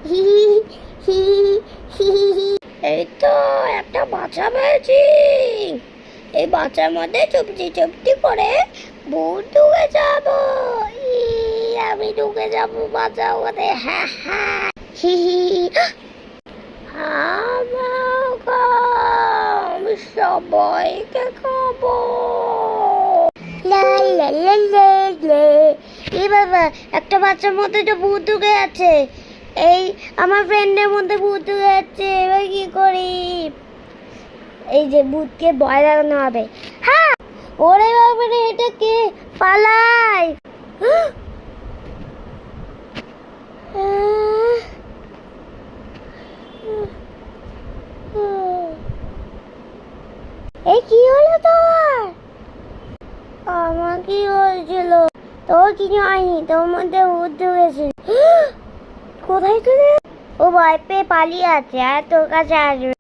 হি হি হি হি। এই তো একটা বাচ্চা পেয়েছি। এই বাচ্চার মধ্যে চুপটি চুপটি করে ভূত ঢুকে যাব। আমি ঢুকে যাব বাঁচাও ওদের। হ্যাঁ হ্যাঁ হি হি। আমি সবাইকে খাবো। লা লা লা লা লা। এ বাবা, একটা বাচ্চার মধ্যে তো ভূত ঢুকে আছে। এই আমার ফ্রেন্ডের মধ্যে ভূত ঢুকে যাচ্ছে, এবার কি করি? এই যে ভূতকে ভয় লাগানো হবে। হ্যাঁ, ওরে বাবা রে, এটা কে? পালাই। এই কি হলো তোমার? আমার কি হয়েছিল? তোর কিছু হয়নি, তোর মধ্যে ভূত ঢুকেছে। কোথায় তুই? ও ভয় পেয়ে পালিয়ে আছে আর তোর কাছে আসবে।